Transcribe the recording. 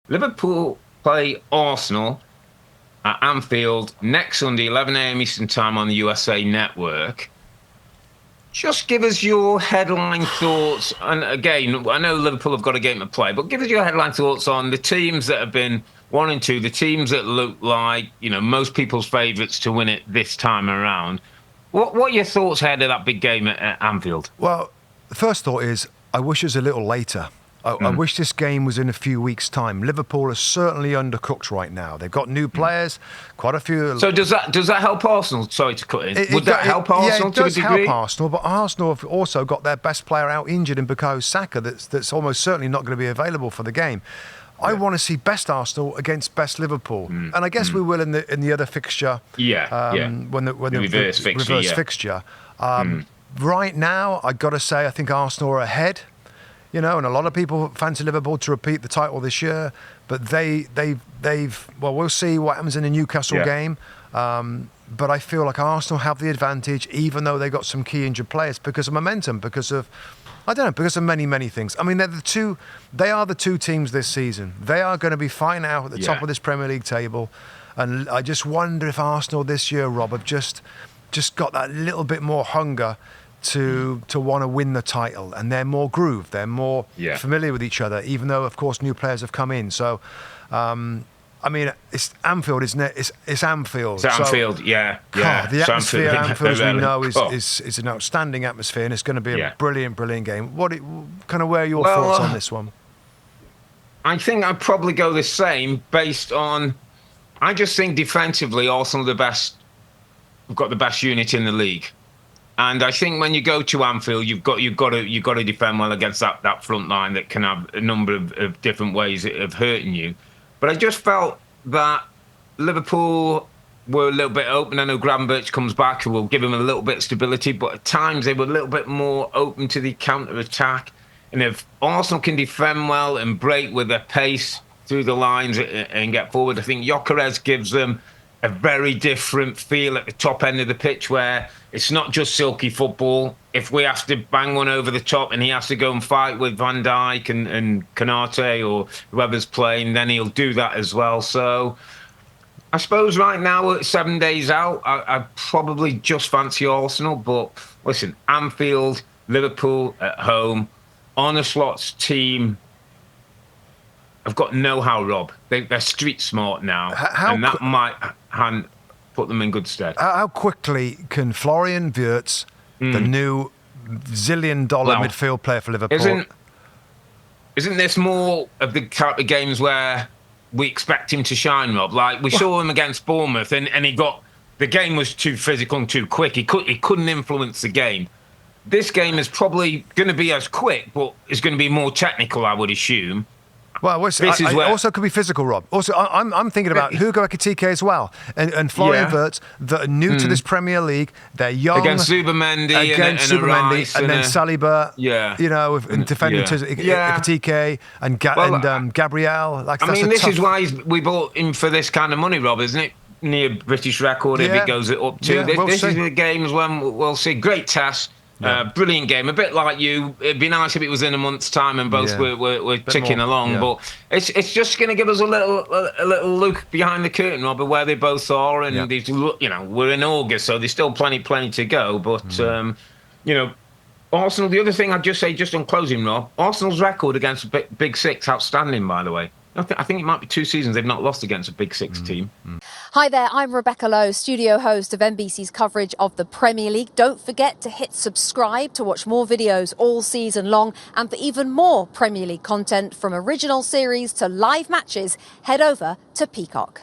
Liverpool play Arsenal at Anfield next Sunday, 11 a.m. Eastern Time on the USA Network. Just give us your headline thoughts. And again, I know Liverpool have got a game to play, but give us your headline thoughts on the teams that have been 1 and 2, the teams that look like, most people's favourites to win it this time around. What are your thoughts ahead of that big game at Anfield? Well, the first thought is I wish it was a little later. I wish this game was in a few weeks' time. Liverpool are certainly undercooked right now. They've got new players, quite a few. So does that help Arsenal? Sorry to cut in. Would that help Arsenal to a degree? Yeah, it does help Arsenal, but Arsenal have also got their best player out injured in Bukayo Saka that's almost certainly not going to be available for the game. I want to see best Arsenal against best Liverpool, and I guess we will in the other fixture. When the reverse fixture. Right now, I got to say, I think Arsenal are ahead. And a lot of people fancy Liverpool to repeat the title this year, but we'll see what happens in the Newcastle game. But I feel like Arsenal have the advantage, even though they got some key injured players, because of momentum, because of many, many things. I mean, they are the two teams this season. They are going to be fighting out at the top of this Premier League table. And I just wonder if Arsenal this year, Rob, have just got that little bit more hunger to want to win the title, and they're more grooved, they're more familiar with each other, even though of course new players have come in. So it's Anfield, isn't it? It's Anfield. It's Anfield, God, the atmosphere at Anfield, as we know, is an outstanding atmosphere, and it's going to be a brilliant game. Where are your thoughts on this one? I think I'd probably go the same based on, I just think defensively Arsenal have got the best unit in the league. And I think when you go to Anfield, you've got to defend well against that front line that can have a number of different ways of hurting you. But I just felt that Liverpool were a little bit open. I know Gravenberch comes back, who will give him a little bit of stability, but at times they were a little bit more open to the counter-attack. And if Arsenal can defend well and break with their pace through the lines and get forward, I think Gyökeres gives them a very different feel at the top end of the pitch, where it's not just silky football. If we have to bang one over the top and he has to go and fight with Van Dijk and Konate or whoever's playing, then he'll do that as well. So I suppose right now, at 7 days out, I probably just fancy Arsenal. But listen, Anfield, Liverpool at home, Arne Slot's team have got know-how, Rob. They're street smart now, and that might put them in good stead. How quickly can Florian Wirtz, the new zillion-dollar midfield player for Liverpool... Isn't this more of the type of games where we expect him to shine, Rob? Like, we saw him against Bournemouth, and the game was too physical and too quick. He couldn't influence the game. This game is probably going to be as quick, but it's going to be more technical, I would assume. Well, also could be physical, Rob. Also, I'm thinking about Hugo Ekitike as well, and Florian Wirtz, that are new to this Premier League. They're young. Against Zubimendi and then Saliba. And defending Ekitike and Gabriel. This is why we bought him for this kind of money, Rob, isn't it? Near British record, if it goes up to. This is the games when we'll see. Great test. Brilliant game. A bit like you. It'd be nice if it was in a month's time and both were ticking along. But it's just going to give us a little look behind the curtain, Rob, of where they both are. And we're in August, so there's still plenty to go. But Arsenal. The other thing I'd just say, just on closing, Rob, Arsenal's record against a Big Six, outstanding, by the way. I think it might be 2 seasons they've not lost against a Big Six team. Hi there, I'm Rebecca Lowe, studio host of NBC's coverage of the Premier League. Don't forget to hit subscribe to watch more videos all season long. And for even more Premier League content, from original series to live matches, head over to Peacock.